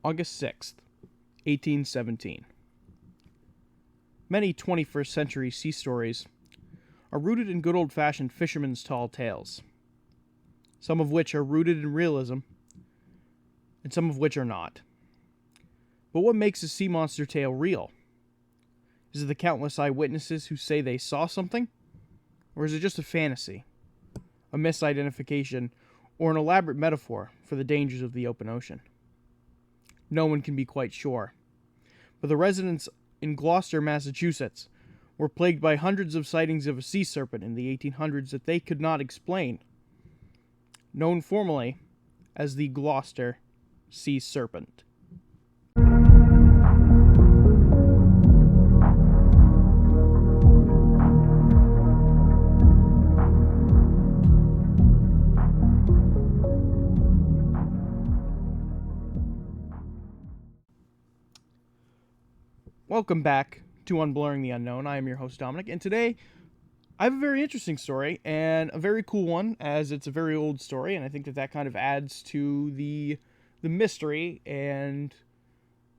August 6th, 1817. Many 21st century sea stories are rooted in good old-fashioned fishermen's tall tales, some of which are rooted in realism, and some of which are not. But what makes a sea monster tale real? Is it the countless eyewitnesses who say they saw something? Or is it just a fantasy, a misidentification, or an elaborate metaphor for the dangers of the open ocean? No one can be quite sure. But the residents in Gloucester, Massachusetts, were plagued by hundreds of sightings of a sea serpent in the 1800s that they could not explain, known formally as the Gloucester sea serpent. Welcome back to Unblurring the Unknown. I am your host, Dominic, and today I have a very interesting story, and a very cool one, as it's a very old story, and I think that kind of adds to the mystery and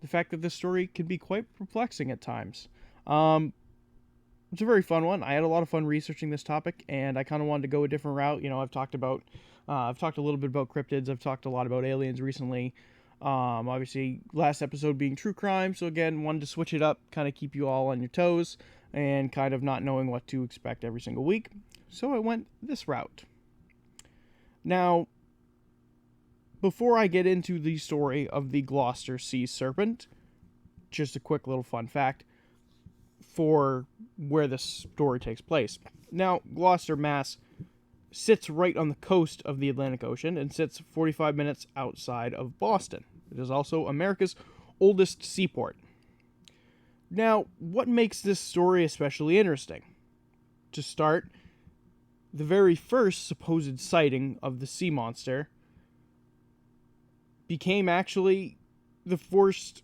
the fact that this story can be quite perplexing at times. It's a very fun one. I had a lot of fun researching this topic, and I kind of wanted to go a different route. You know, I've talked a little bit about cryptids. I've talked a lot about aliens recently. Obviously, last episode being true crime, so again, wanted to switch it up, kind of keep you all on your toes, and kind of not knowing what to expect every single week. So I went this route. Now, before I get into the story of the Gloucester sea serpent, just a quick little fun fact for where this story takes place. Now, Gloucester, Mass. Sits right on the coast of the Atlantic Ocean and sits 45 minutes outside of Boston. It is also America's oldest seaport. Now, what makes this story especially interesting? To start, the very first supposed sighting of the sea monster became actually the first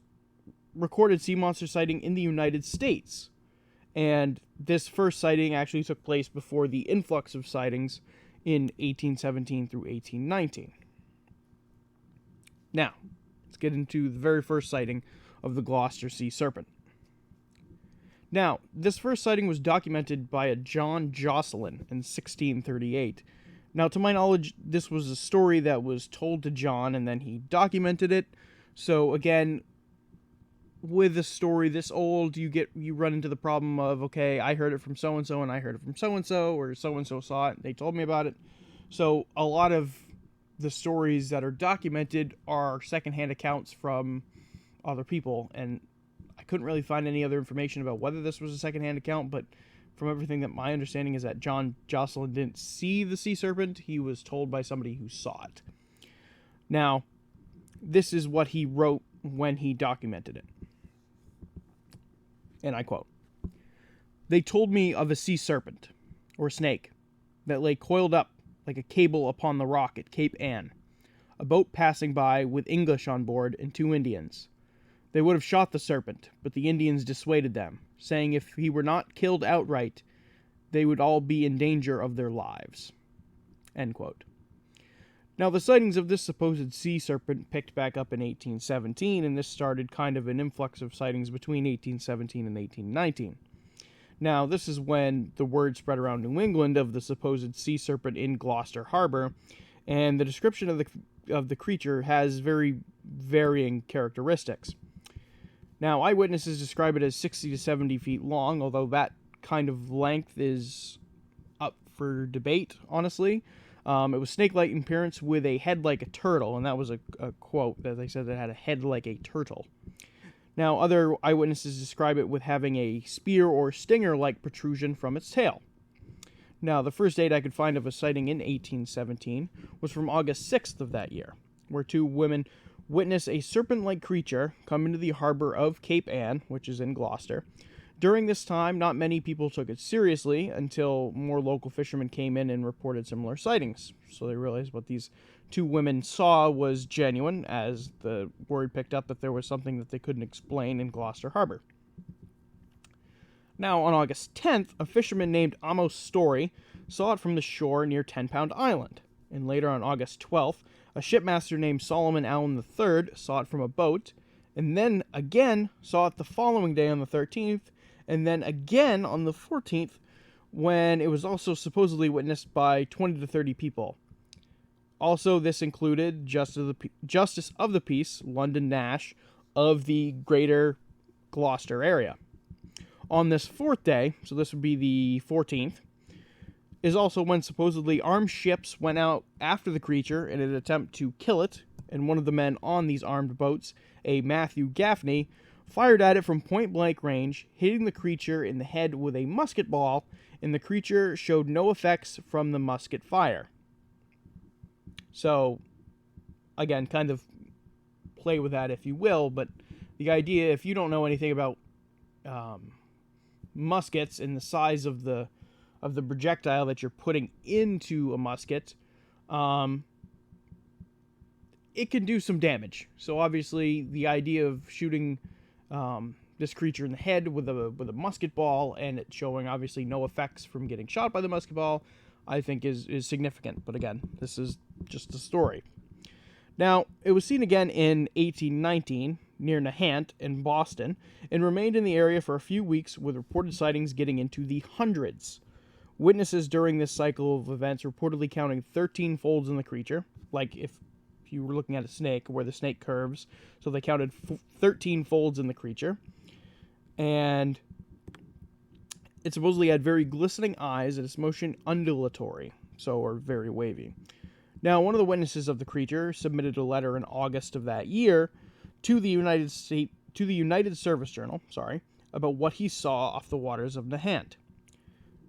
recorded sea monster sighting in the United States. And this first sighting actually took place before the influx of sightings in 1817 through 1819. Now, let's get into the very first sighting of the Gloucester sea serpent. Now, this first sighting was documented by a John Jocelyn in 1638. Now, to my knowledge, this was a story that was told to John, and then he documented it. So, again, with a story this old, you run into the problem of, okay, I heard it from so-and-so, and I heard it from so-and-so, or so-and-so saw it, and they told me about it. So a lot of the stories that are documented are secondhand accounts from other people, and I couldn't really find any other information about whether this was a secondhand account, but from everything that my understanding is that John Jocelyn didn't see the sea serpent, he was told by somebody who saw it. Now, this is what he wrote when he documented it. And I quote, "They told me of a sea serpent, or snake, that lay coiled up like a cable upon the rock at Cape Ann, a boat passing by with English on board and 2 Indians. They would have shot the serpent, but the Indians dissuaded them, saying if he were not killed outright, they would all be in danger of their lives." End quote. Now, the sightings of this supposed sea serpent picked back up in 1817, and this started kind of an influx of sightings between 1817 and 1819. Now, this is when the word spread around New England of the supposed sea serpent in Gloucester Harbor, and the description of the creature has very varying characteristics. Now, eyewitnesses describe it as 60 to 70 feet long, although that kind of length is up for debate, honestly. It was snake-like in appearance with a head like a turtle, and that was a quote that they said that had a head like a turtle. Now, other eyewitnesses describe it with having a spear or stinger-like protrusion from its tail. Now, the first date I could find of a sighting in 1817 was from August 6th of that year, where 2 women witnessed a serpent-like creature come into the harbor of Cape Ann, which is in Gloucester. During this time, not many people took it seriously until more local fishermen came in and reported similar sightings. So they realized what these 2 women saw was genuine, as the word picked up that there was something that they couldn't explain in Gloucester Harbor. Now, on August 10th, a fisherman named Amos Story saw it from the shore near 10 Pound Island, And later on August 12th, a shipmaster named Solomon Allen III saw it from a boat, and then again saw it the following day on the 13th, and then again on the 14th, when it was also supposedly witnessed by 20 to 30 people. Also, this included Justice of the Peace, London Nash, of the greater Gloucester area. On this fourth day, so this would be the 14th, is also when supposedly armed ships went out after the creature in an attempt to kill it, and one of the men on these armed boats, a Matthew Gaffney, fired at it from point-blank range, hitting the creature in the head with a musket ball, and the creature showed no effects from the musket fire. So, again, kind of play with that if you will, but the idea, if you don't know anything about muskets and the size of the projectile that you're putting into a musket, it can do some damage. So obviously, the idea of shooting this creature in the head with a musket ball and it showing obviously no effects from getting shot by the musket ball, I think is significant. But again, this is just a story. Now, it was seen again in 1819 near Nahant in Boston and remained in the area for a few weeks, with reported sightings getting into the hundreds. Witnesses during this cycle of events reportedly counting 13 folds in the creature, like if you were looking at a snake where the snake curves, so they counted 13 folds in the creature. And it supposedly had very glistening eyes and its motion undulatory, or very wavy. Now, one of the witnesses of the creature submitted a letter in August of that year to the United Service Journal, about what he saw off the waters of Nahant.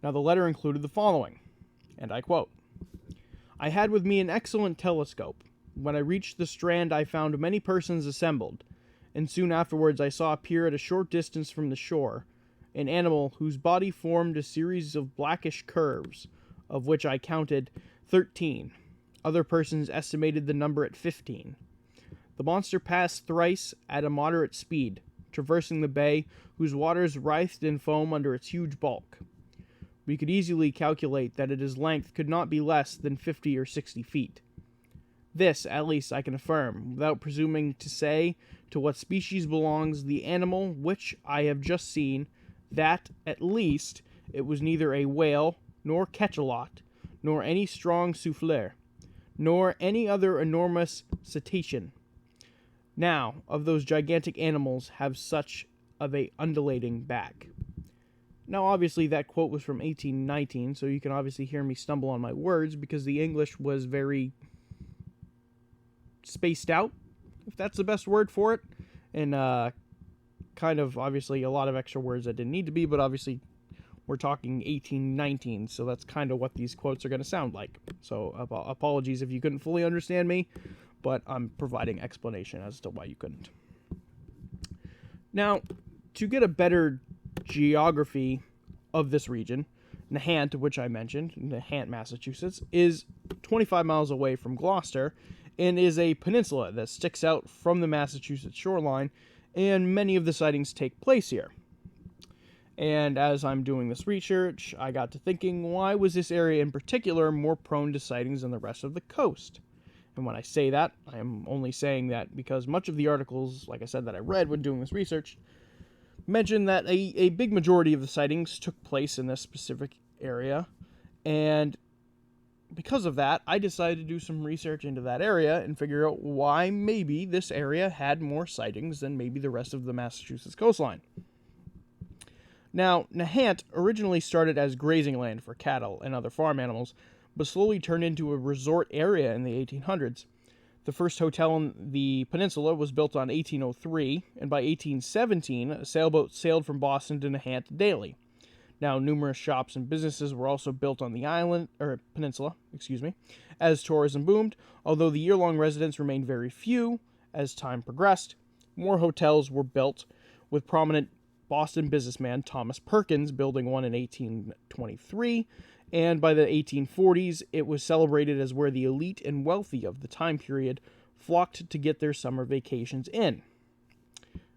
Now, the letter included the following, and I quote, "I had with me an excellent telescope. When I reached the strand, I found many persons assembled, and soon afterwards I saw appear at a short distance from the shore an animal whose body formed a series of blackish curves, of which I counted 13. Other persons estimated the number at 15. The monster passed thrice at a moderate speed, traversing the bay, whose waters writhed in foam under its huge bulk. We could easily calculate that its length could not be less than 50 or 60 feet. This, at least, I can affirm, without presuming to say to what species belongs the animal which I have just seen, that, at least, it was neither a whale, nor cachalot, nor any strong souffleur, nor any other enormous cetacean. Now, of those gigantic animals have such of a undulating back." Now, obviously, that quote was from 1819, so you can obviously hear me stumble on my words, because the English was very spaced out, if that's the best word for it, and kind of, obviously, a lot of extra words that didn't need to be, but obviously, we're talking 1819, so that's kind of what these quotes are going to sound like. So, apologies if you couldn't fully understand me, but I'm providing explanation as to why you couldn't. Now, to get a better geography of this region, Nahant, which I mentioned, Nahant, Massachusetts, is 25 miles away from Gloucester and is a peninsula that sticks out from the Massachusetts shoreline, and many of the sightings take place here. And as I'm doing this research, I got to thinking, why was this area in particular more prone to sightings than the rest of the coast? And when I say that, I am only saying that because much of the articles, like I said, that I read when doing this research, mentioned that a big majority of the sightings took place in this specific area, and because of that, I decided to do some research into that area and figure out why maybe this area had more sightings than maybe the rest of the Massachusetts coastline. Now, Nahant originally started as grazing land for cattle and other farm animals, but slowly turned into a resort area in the 1800s. The first hotel on the peninsula was built on 1803, and by 1817, a sailboat sailed from Boston to Nahant daily. Now, numerous shops and businesses were also built on the peninsula, as tourism boomed, although the year-long residents remained very few. As time progressed, more hotels were built, with prominent Boston businessman Thomas Perkins building one in 1823, and by the 1840s, it was celebrated as where the elite and wealthy of the time period flocked to get their summer vacations in.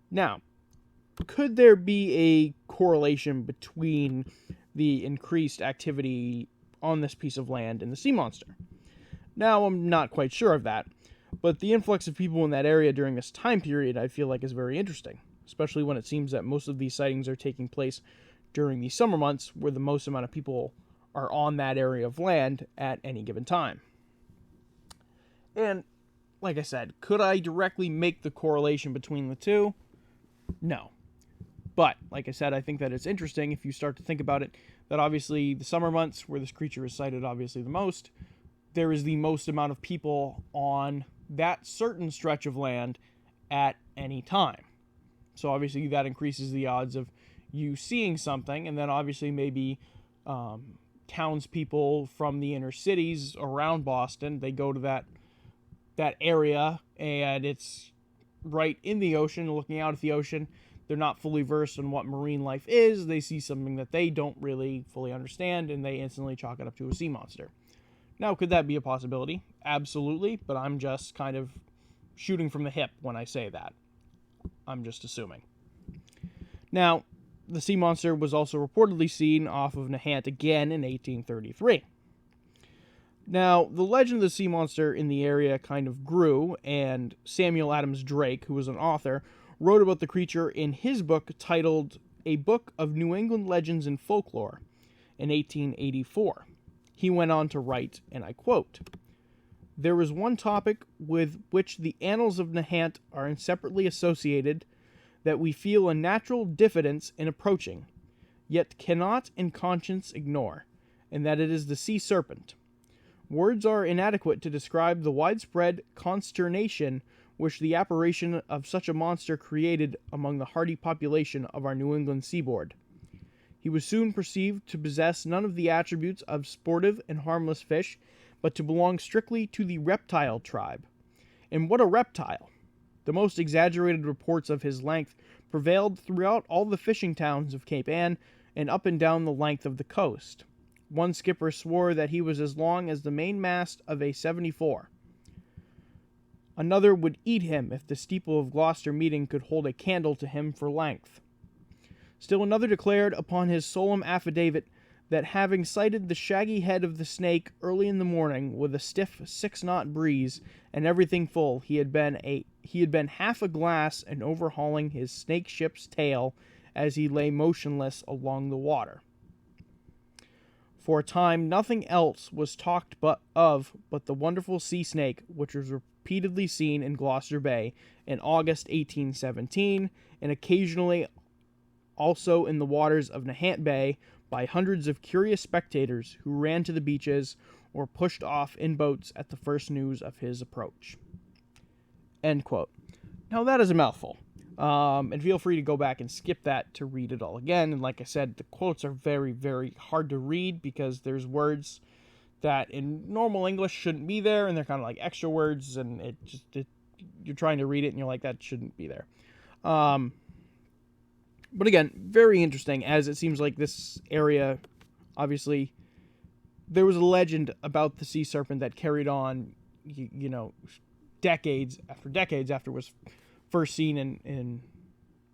Now, could there be a correlation between the increased activity on this piece of land and the sea monster? Now, I'm not quite sure of that, but the influx of people in that area during this time period I feel like is very interesting, especially when it seems that most of these sightings are taking place during the summer months, where the most amount of people are on that area of land at any given time. And like I said, could I directly make the correlation between the two? No. But, like I said, I think that it's interesting if you start to think about it, that obviously the summer months, where this creature is sighted obviously the most, there is the most amount of people on that certain stretch of land at any time. So obviously that increases the odds of you seeing something, and then obviously maybe townspeople from the inner cities around Boston, they go to that area, and it's right in the ocean, looking out at the ocean. They're not fully versed in what marine life is. They see something that they don't really fully understand, and they instantly chalk it up to a sea monster. Now, could that be a possibility? Absolutely, but I'm just kind of shooting from the hip when I say that. I'm just assuming. Now, the sea monster was also reportedly seen off of Nahant again in 1833. Now, the legend of the sea monster in the area kind of grew, and Samuel Adams Drake, who was an author, wrote about the creature in his book titled A Book of New England Legends and Folklore in 1884. He went on to write, and I quote, "There is one topic with which the annals of Nahant are inseparably associated that we feel a natural diffidence in approaching, yet cannot in conscience ignore, and that it is the sea serpent. Words are inadequate to describe the widespread consternation which the apparition of such a monster created among the hardy population of our New England seaboard. He was soon perceived to possess none of the attributes of sportive and harmless fish, but to belong strictly to the reptile tribe. And what a reptile! The most exaggerated reports of his length prevailed throughout all the fishing towns of Cape Ann and up and down the length of the coast. One skipper swore that he was as long as the mainmast of a 74. Another would eat him if the steeple of Gloucester meeting could hold a candle to him for length. Still another declared upon his solemn affidavit that having sighted the shaggy head of the snake early in the morning with a stiff 6-knot breeze and everything full, he had been half a glass and overhauling his snake ship's tail as he lay motionless along the water. For a time nothing else was talked but the wonderful sea snake which was repeatedly seen in Gloucester Bay in August 1817, and occasionally also in the waters of Nahant Bay by hundreds of curious spectators who ran to the beaches or pushed off in boats at the first news of his approach." End quote. Now that is a mouthful. And feel free to go back and skip that to read it all again. And like I said, the quotes are very, very hard to read because there's words that in normal English shouldn't be there, and they're kind of like extra words, and you're trying to read it and you're like, that shouldn't be there. But again, very interesting, as it seems like this area, obviously, there was a legend about the sea serpent that carried on, decades after it was first seen in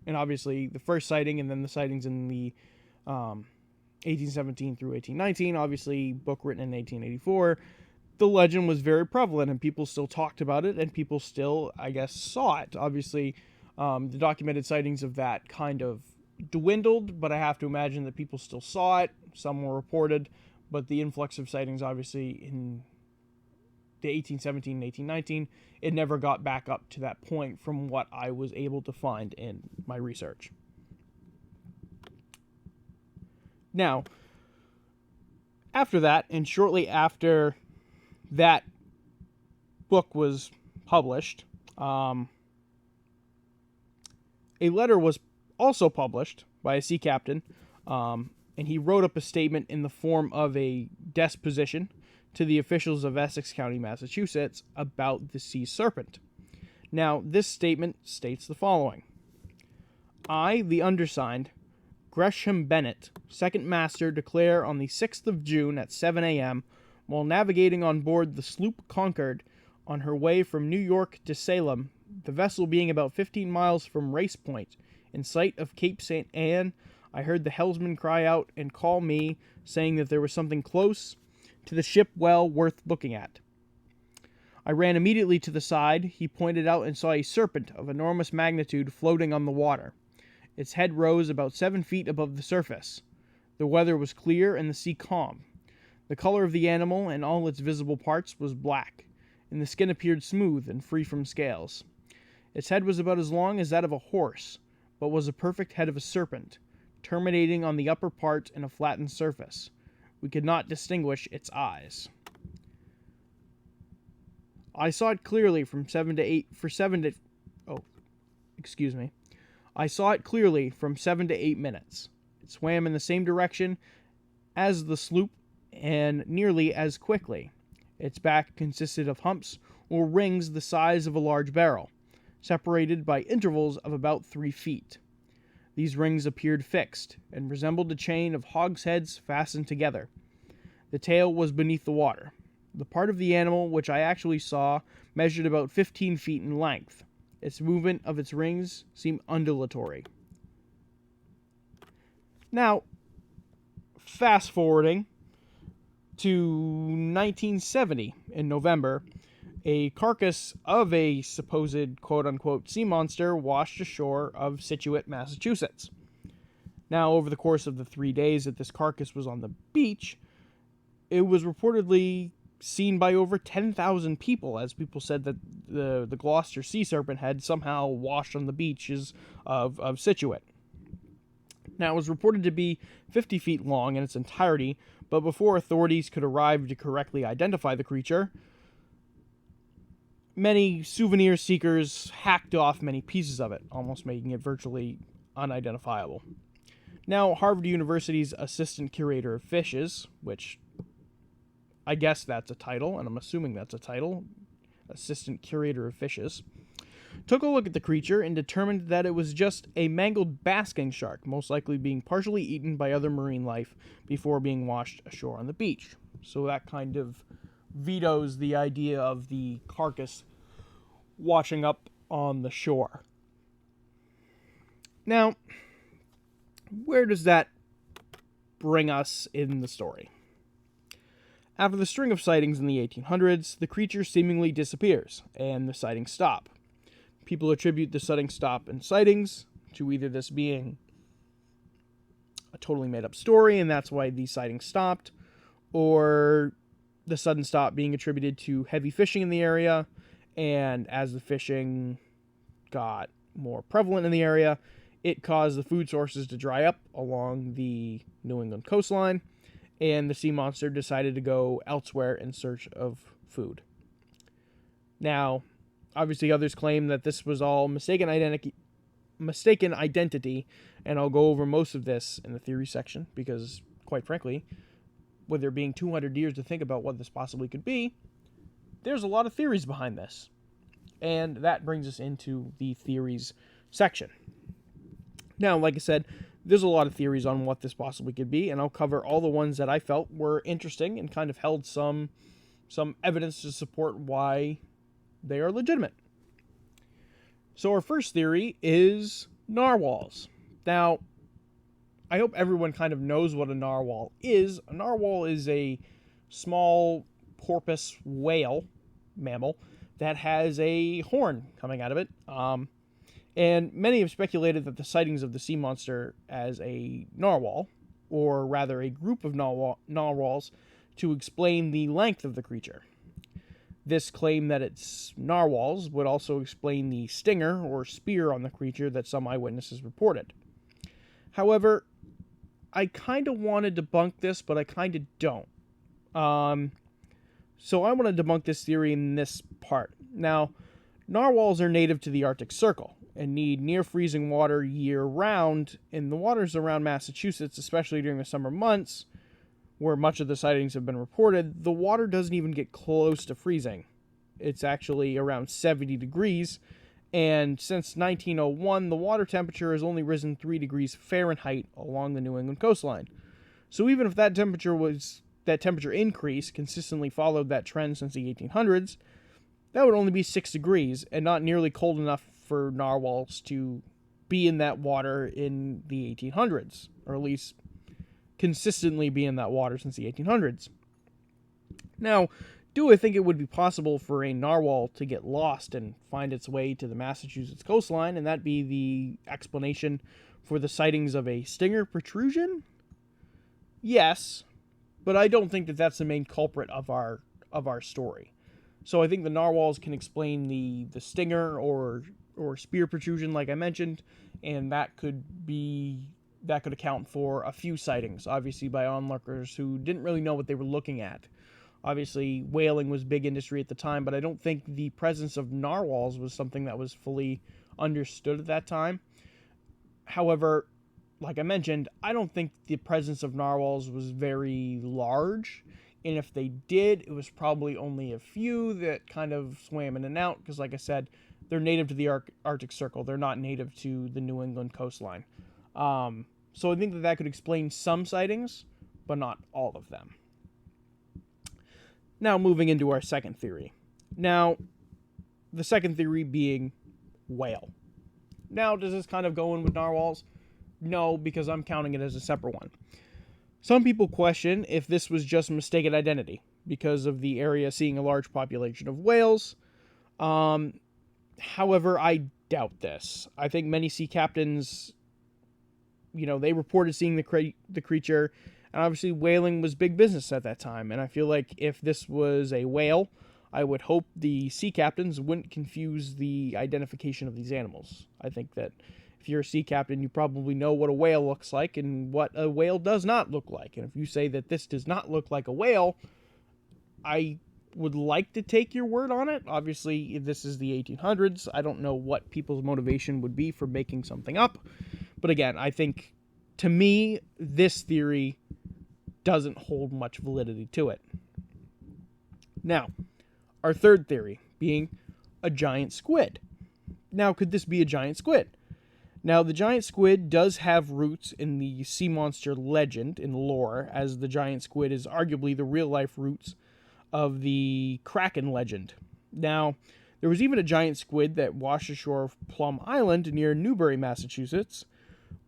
obviously the first sighting, and then the sightings in the 1817 through 1819, obviously book written in 1884. The legend was very prevalent, and people still talked about it, and people still, I guess, saw it. Obviously, the documented sightings of that kind of dwindled, but I have to imagine that people still saw it. Some were reported, but the influx of sightings, obviously, in the 1817 and 1819, it never got back up to that point from what I was able to find in my research. Now, after that, and shortly after that book was published, a letter was also published by a sea captain, and he wrote up a statement in the form of a disposition to the officials of Essex County, Massachusetts, about the sea serpent. Now, this statement states the following: "I, the undersigned, Gresham Bennett, second master, declare on the 6th of June at 7 a.m., while navigating on board the sloop Concord on her way from New York to Salem, the vessel being about 15 miles from Race Point, in sight of Cape St. Anne, I heard the helmsman cry out and call me, saying that there was something close to the ship well worth looking at. I ran immediately to the side. He pointed out and saw a serpent of enormous magnitude floating on the water. Its head rose about 7 feet above the surface. The weather was clear and the sea calm. The color of the animal and all its visible parts was black, and the skin appeared smooth and free from scales. Its head was about as long as that of a horse, but was a perfect head of a serpent, terminating on the upper part in a flattened surface. We could not distinguish its eyes. I saw it clearly from 7 to 8 minutes. It swam in the same direction as the sloop and nearly as quickly. Its back consisted of humps or rings the size of a large barrel, separated by intervals of about 3 feet. These rings appeared fixed and resembled a chain of hogsheads fastened together. The tail was beneath the water. The part of the animal which I actually saw measured about 15 feet in length. Its movement of its rings seemed undulatory. Now, fast forwarding to 1970 in November, a carcass of a supposed quote-unquote sea monster washed ashore of Scituate, Massachusetts. Now, over the course of the 3 days that this carcass was on the beach, it was reportedly seen by over 10,000 people, as people said that the Gloucester sea serpent had somehow washed on the beaches of Scituate. Now, it was reported to be 50 feet long in its entirety, but before authorities could arrive to correctly identify the creature, many souvenir seekers hacked off many pieces of it, almost making it virtually unidentifiable. Now, Harvard University's assistant curator of fishes, which I guess that's a title, and I'm assuming that's a title, assistant curator of fishes, took a look at the creature and determined that it was just a mangled basking shark, most likely being partially eaten by other marine life before being washed ashore on the beach. So that kind of vetoes the idea of the carcass washing up on the shore. Now, where does that bring us in the story? After the string of sightings in the 1800s, the creature seemingly disappears, and the sightings stop. People attribute the sudden stop in sightings to either this being a totally made-up story, and that's why these sightings stopped, or the sudden stop being attributed to heavy fishing in the area, and as the fishing got more prevalent in the area, it caused the food sources to dry up along the New England coastline, and the sea monster decided to go elsewhere in search of food. Now, obviously others claim that this was all mistaken identity, and I'll go over most of this in the theory section, because, quite frankly, with there being 200 years to think about what this possibly could be, there's a lot of theories behind this. And that brings us into the theories section. Now, like I said, there's a lot of theories on what this possibly could be, and I'll cover all the ones that I felt were interesting and kind of held some evidence to support why they are legitimate. So our first theory is narwhals. Now, I hope everyone kind of knows what a narwhal is. A narwhal is a small porpoise whale mammal that has a horn coming out of it. And many have speculated that the sightings of the sea monster as a narwhal, or rather a group of narwhals, to explain the length of the creature. This claim that it's narwhals would also explain the stinger or spear on the creature that some eyewitnesses reported. However, I kind of want to debunk this, but I kind of don't. So I want to debunk this theory in this part. Now, narwhals are native to the Arctic Circle and need near-freezing water year-round. In the waters around Massachusetts, especially during the summer months, where much of the sightings have been reported, the water doesn't even get close to freezing. It's actually around 70 degrees, and since 1901, the water temperature has only risen 3 degrees Fahrenheit along the New England coastline. So even if that temperature increase consistently followed that trend since the 1800s, that would only be 6 degrees, and not nearly cold enough for narwhals to be in that water in the 1800s, or at least consistently be in that water since the 1800s. Now, Do I think it would be possible for a narwhal to get lost and find its way to the Massachusetts coastline, and that be the explanation for the sightings of a stinger protrusion? Yes, but I don't think that that's the main culprit of our story. So I think the narwhals can explain the stinger or spear protrusion, like I mentioned, and that could account for a few sightings, obviously by onlookers who didn't really know what they were looking at. Obviously, whaling was big industry at the time, but I don't think the presence of narwhals was something that was fully understood at that time. However, like I mentioned, I don't think the presence of narwhals was very large. And if they did, it was probably only a few that kind of swam in and out. Because, like I said, they're native to the Arctic Circle. They're not native to the New England coastline. So I think that could explain some sightings, but not all of them. Now, moving into our second theory. Now, the second theory being whale. Now, does this kind of go in with narwhals? No, because I'm counting it as a separate one. Some people question if this was just mistaken identity because of the area seeing a large population of whales. However, I doubt this. I think many sea captains, they reported seeing the creature, and obviously whaling was big business at that time. And I feel like if this was a whale, I would hope the sea captains wouldn't confuse the identification of these animals. I think that if you're a sea captain, you probably know what a whale looks like and what a whale does not look like. And if you say that this does not look like a whale, I would like to take your word on it. Obviously, if this is the 1800s, I don't know what people's motivation would be for making something up. But again, I think, to me, this theory doesn't hold much validity to it. Now, our third theory being a giant squid. Now, could this be a giant squid? Now, the giant squid does have roots in the sea monster legend in lore, as the giant squid is arguably the real-life roots of the Kraken legend. Now, there was even a giant squid that washed ashore of Plum Island near Newbury, Massachusetts,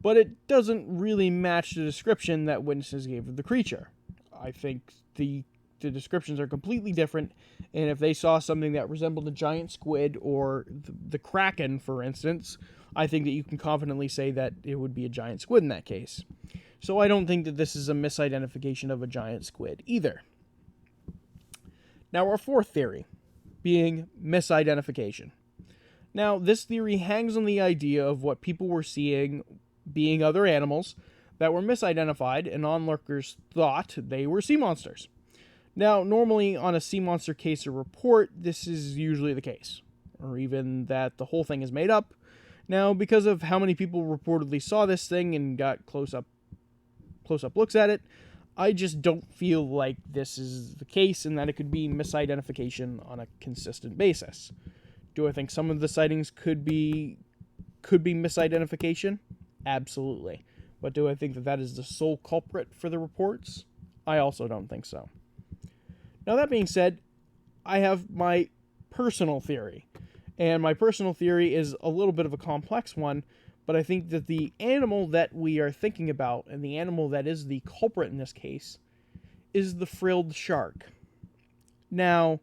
but it doesn't really match the description that witnesses gave of the creature. I think the descriptions are completely different, and if they saw something that resembled a giant squid or the Kraken, for instance, I think that you can confidently say that it would be a giant squid in that case. So I don't think that this is a misidentification of a giant squid either. Now, our fourth theory being misidentification. Now, this theory hangs on the idea of what people were seeing being other animals that were misidentified, and onlookers thought they were sea monsters. Now, normally on a sea monster case or report, this is usually the case, or even that the whole thing is made up. Now, because of how many people reportedly saw this thing and got close-up looks at it, I just don't feel like this is the case and that it could be misidentification on a consistent basis. Do I think some of the sightings could be misidentification? Absolutely. But do I think that is the sole culprit for the reports? I also don't think so. Now, that being said, I have my personal theory. And my personal theory is a little bit of a complex one, but I think that the animal that we are thinking about, and the animal that is the culprit in this case, is the frilled shark. Now,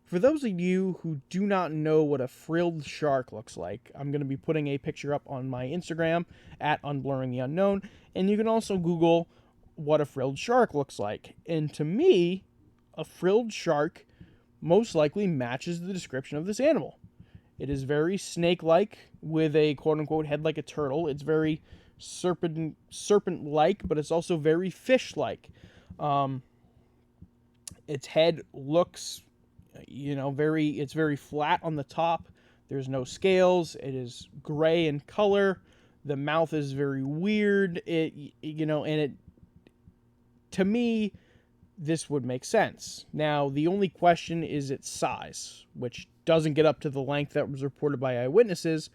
for those of you who do not know what a frilled shark looks like, I'm going to be putting a picture up on my Instagram at Unblurring the Unknown, and you can also Google what a frilled shark looks like. And to me, a frilled shark most likely matches the description of this animal. It is very snake-like with a quote-unquote head like a turtle. It's very serpent-like, but it's also very fish-like. Its head looks, it's very flat on the top. There's no scales. It is gray in color. The mouth is very weird. To me, this would make sense. Now, the only question is its size, which doesn't get up to the length that was reported by eyewitnesses,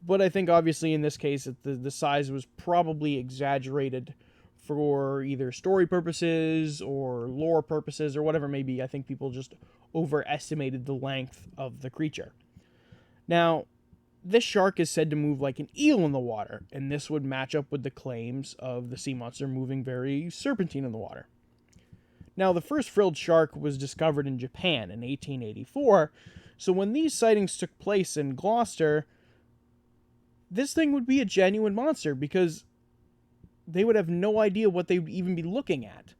but I think obviously in this case the size was probably exaggerated for either story purposes or lore purposes or whatever it may be. I think people just overestimated the length of the creature. Now, this shark is said to move like an eel in the water, and this would match up with the claims of the sea monster moving very serpentine in the water. Now, the first frilled shark was discovered in Japan in 1884, so when these sightings took place in Gloucester, this thing would be a genuine monster because they would have no idea what they would even be looking at.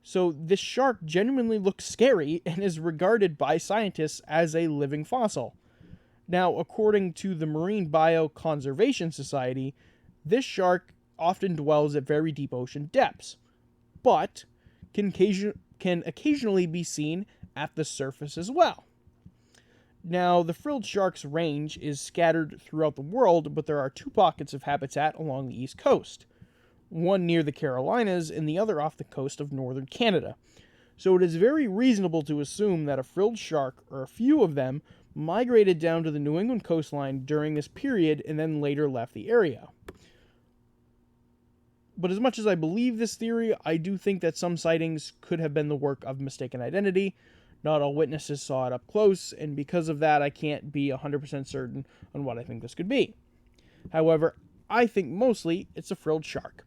So this shark genuinely looks scary and is regarded by scientists as a living fossil. Now, according to the Marine Bioconservation Society, this shark often dwells at very deep ocean depths, but can occasionally be seen at the surface as well. Now, the frilled shark's range is scattered throughout the world, but there are 2 pockets of habitat along the east coast, one near the Carolinas and the other off the coast of northern Canada. So it is very reasonable to assume that a frilled shark, or a few of them, migrated down to the New England coastline during this period and then later left the area. But as much as I believe this theory, I do think that some sightings could have been the work of mistaken identity. Not all witnesses saw it up close, and because of that, I can't be 100% certain on what I think this could be. However, I think mostly it's a frilled shark,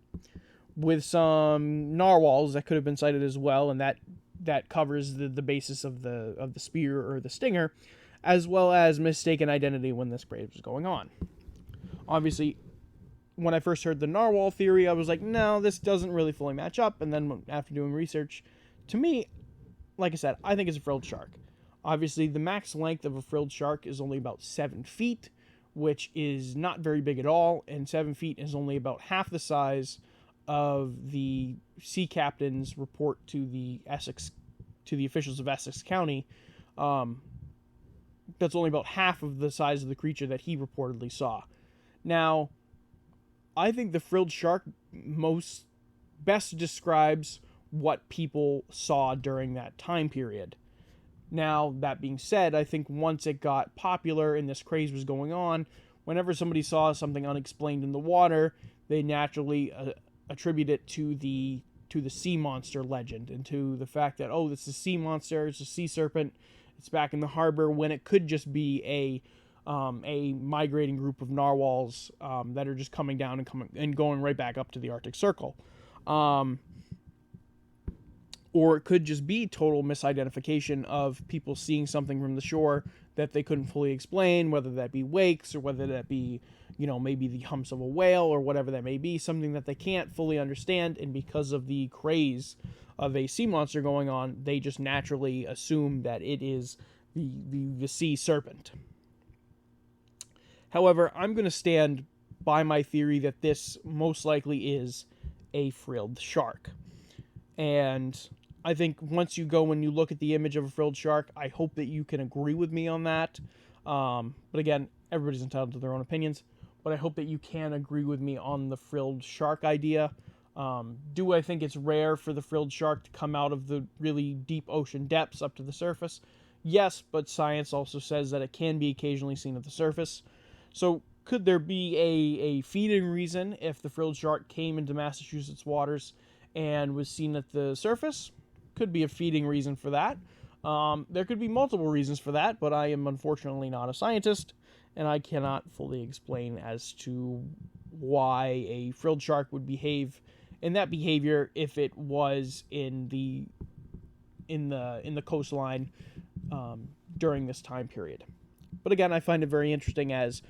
with some narwhals that could have been sighted as well, and that covers the basis of the spear or the stinger, as well as mistaken identity when this grave was going on. Obviously, when I first heard the narwhal theory, I was like, no, this doesn't really fully match up. And then after doing research, to me, like I said, I think it's a frilled shark. Obviously, the max length of a frilled shark is only about 7 feet, which is not very big at all. And 7 feet is only about half the size of the sea captain's report to the officials of Essex County. That's only about half of the size of the creature that he reportedly saw. Now, I think the frilled shark best describes what people saw during that time period. Now, that being said, I think once it got popular and this craze was going on, whenever somebody saw something unexplained in the water, they naturally attribute it to the sea monster legend and to the fact that, oh, this is a sea monster, it's a sea serpent, it's back in the harbor, when it could just be a migrating group of narwhals that are just coming down and going right back up to the Arctic Circle. Or it could just be total misidentification of people seeing something from the shore that they couldn't fully explain, whether that be wakes or whether that be, maybe the humps of a whale or whatever that may be, something that they can't fully understand, and because of the craze of a sea monster going on, they just naturally assume that it is the sea serpent. However, I'm going to stand by my theory that this most likely is a frilled shark. And I think once you go and you look at the image of a frilled shark, I hope that you can agree with me on that. But again, everybody's entitled to their own opinions. But I hope that you can agree with me on the frilled shark idea. Do I think it's rare for the frilled shark to come out of the really deep ocean depths up to the surface? Yes, but science also says that it can be occasionally seen at the surface. So could there be a feeding reason if the frilled shark came into Massachusetts waters and was seen at the surface? Could be a feeding reason for that. There could be multiple reasons for that, but I am unfortunately not a scientist, and I cannot fully explain as to why a frilled shark would behave in that behavior if it was in the coastline during this time period. But again, I find it very interesting as,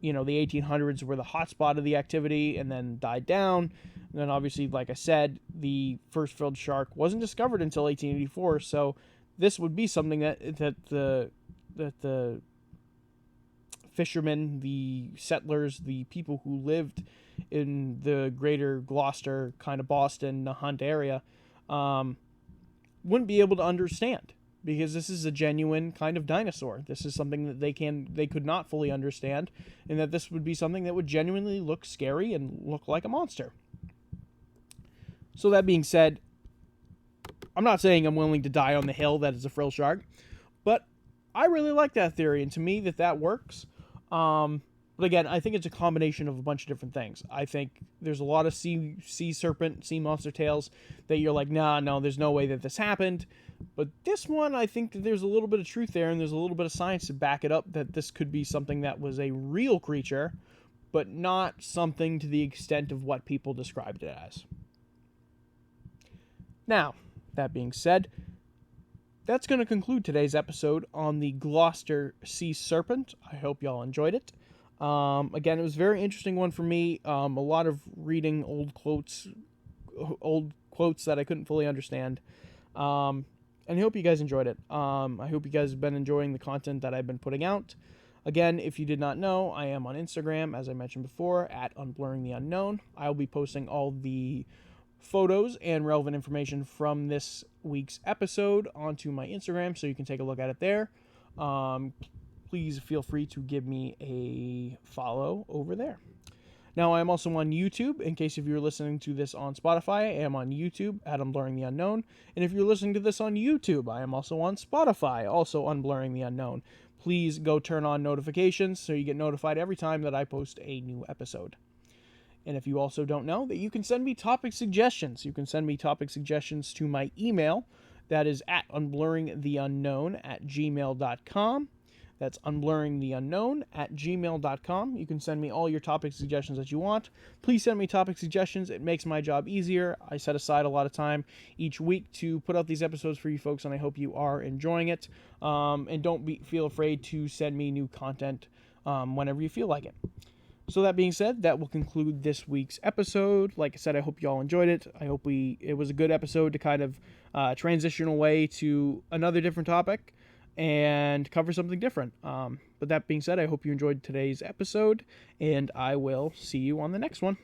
the 1800s were the hotspot of the activity and then died down. And then obviously, like I said, the first frilled shark wasn't discovered until 1884. So this would be something that the fishermen, the settlers, the people who lived in the greater Gloucester, kind of Boston, Nahant area, wouldn't be able to understand. Because this is a genuine kind of dinosaur. This is something that they could not fully understand, and that this would be something that would genuinely look scary and look like a monster. So that being said, I'm not saying I'm willing to die on the hill that is a frilled shark, but I really like that theory, and to me that works. But again, I think it's a combination of a bunch of different things. I think there's a lot of sea serpent, sea monster tales that you're like, no, there's no way that this happened. But this one, I think that there's a little bit of truth there, and there's a little bit of science to back it up that this could be something that was a real creature, but not something to the extent of what people described it as. Now, that being said, that's going to conclude today's episode on the Gloucester Sea Serpent. I hope y'all enjoyed it. Again, it was a very interesting one for me. A lot of reading old quotes that I couldn't fully understand. And I hope you guys enjoyed it. I hope you guys have been enjoying the content that I've been putting out. Again, if you did not know, I am on Instagram, as I mentioned before, at Unblurring the Unknown. I'll be posting all the photos and relevant information from this week's episode onto my Instagram, so you can take a look at it there. Please feel free to give me a follow over there. Now, I am also on YouTube. In case if you're listening to this on Spotify, I am on YouTube at Unblurring the Unknown. And if you're listening to this on YouTube, I am also on Spotify, also Unblurring the Unknown. Please go turn on notifications so you get notified every time that I post a new episode. And if you also don't know, that you can send me topic suggestions. You can send me topic suggestions to my email. That is at unblurringtheunknown@gmail.com. That's unblurringtheunknown@gmail.com. You can send me all your topic suggestions that you want. Please send me topic suggestions. It makes my job easier. I set aside a lot of time each week to put out these episodes for you folks, and I hope you are enjoying it. And don't feel afraid to send me new content whenever you feel like it. So that being said, that will conclude this week's episode. Like I said, I hope you all enjoyed it. I hope it was a good episode to kind of transition away to another different topic and cover something different. But that being said, I hope you enjoyed today's episode, and I will see you on the next one.